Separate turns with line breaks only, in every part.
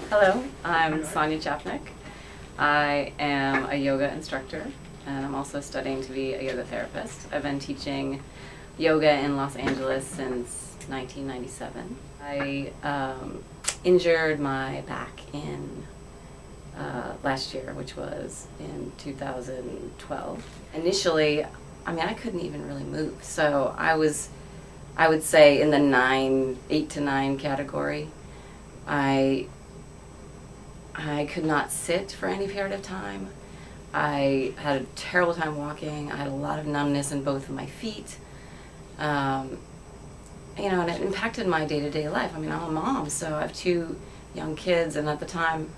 Hello, I'm Sonia Chapnik. I am a yoga instructor and I'm also studying to be a yoga therapist. I've been teaching yoga in Los Angeles since 1997. I injured my back in last year, which was in 2012. Initially, I couldn't even really move, so I would say in the 8 to 9 category. I could not sit for any period of time. I had a terrible time walking. I had a lot of numbness in both of my feet. And it impacted my day-to-day life. I'm a mom, so I have 2 young kids, and at the time,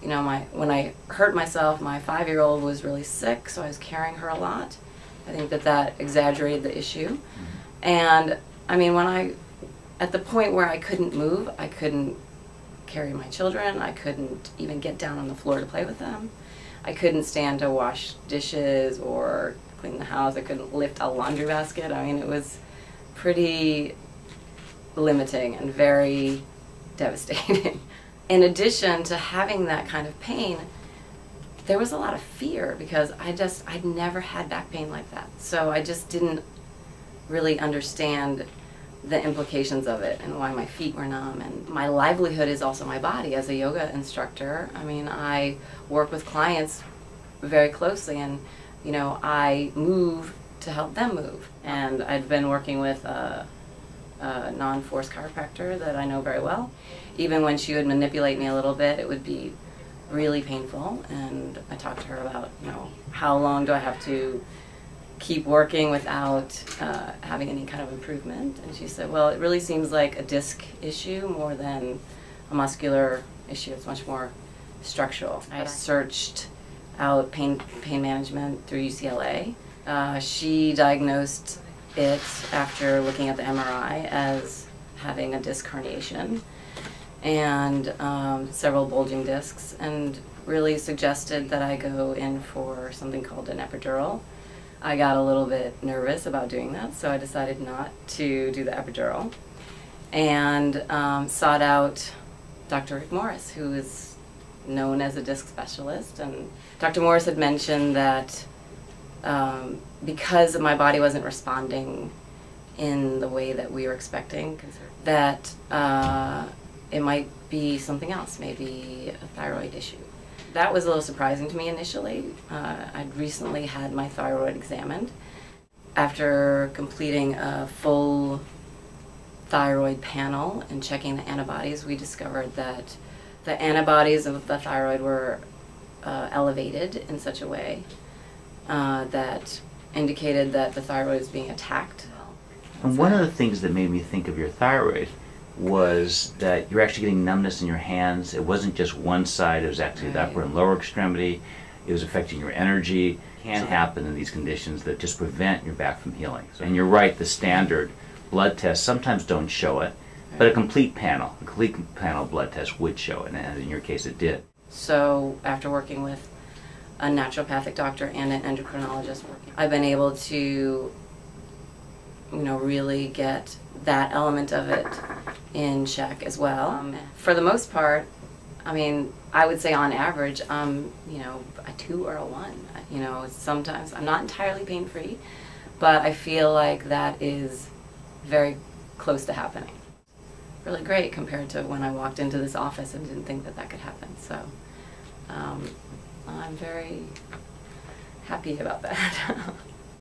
when I hurt myself, my 5-year-old was really sick, so I was carrying her a lot. I think that exaggerated the issue. And at the point where I couldn't move, I couldn't carry my children, I couldn't even get down on the floor to play with them. I couldn't stand to wash dishes or clean the house. I couldn't lift a laundry basket. It was pretty limiting and very devastating. In addition to having that kind of pain, there was a lot of fear because I'd never had back pain like that. So I just didn't really understand the implications of it and why my feet were numb. And my livelihood is also my body as a yoga instructor. I work with clients very closely, and I move to help them move. And I'd been working with a non-force chiropractor that I know very well. Even when she would manipulate me a little bit, it would be really painful. And I talked to her about, how long do I have to keep working without having any kind of improvement. And she said, well, it really seems like a disc issue more than a muscular issue. It's much more structural. I searched out pain management through UCLA. She diagnosed it after looking at the MRI as having a disc herniation and several bulging discs, and really suggested that I go in for something called an epidural. I got a little bit nervous about doing that, so I decided not to do the epidural, and sought out Dr. Rick Morris, who is known as a disc specialist. And Dr. Morris had mentioned that because my body wasn't responding in the way that we were expecting, that it might be something else, maybe a thyroid issue. That was a little surprising to me initially. I'd recently had my thyroid examined. After completing a full thyroid panel and checking the antibodies, we discovered that the antibodies of the thyroid were elevated in such a way that indicated that the thyroid was being attacked.
And one of the things that made me think of your thyroid was that you're actually getting numbness in your hands. It wasn't just one side, it was actually the upper and lower extremity. It was affecting your energy. It can happen in these conditions that just prevent your back from healing. And you're right, the standard blood tests sometimes don't show it, but a complete panel blood test would show it, and in your case it did.
So after working with a naturopathic doctor and an endocrinologist, I've been able to really get that element of it in check as well. For the most part, I would say on average, a 2 or a 1. Sometimes I'm not entirely pain-free, but I feel like that is very close to happening. Really great compared to when I walked into this office and didn't think that could happen. So I'm very happy about that.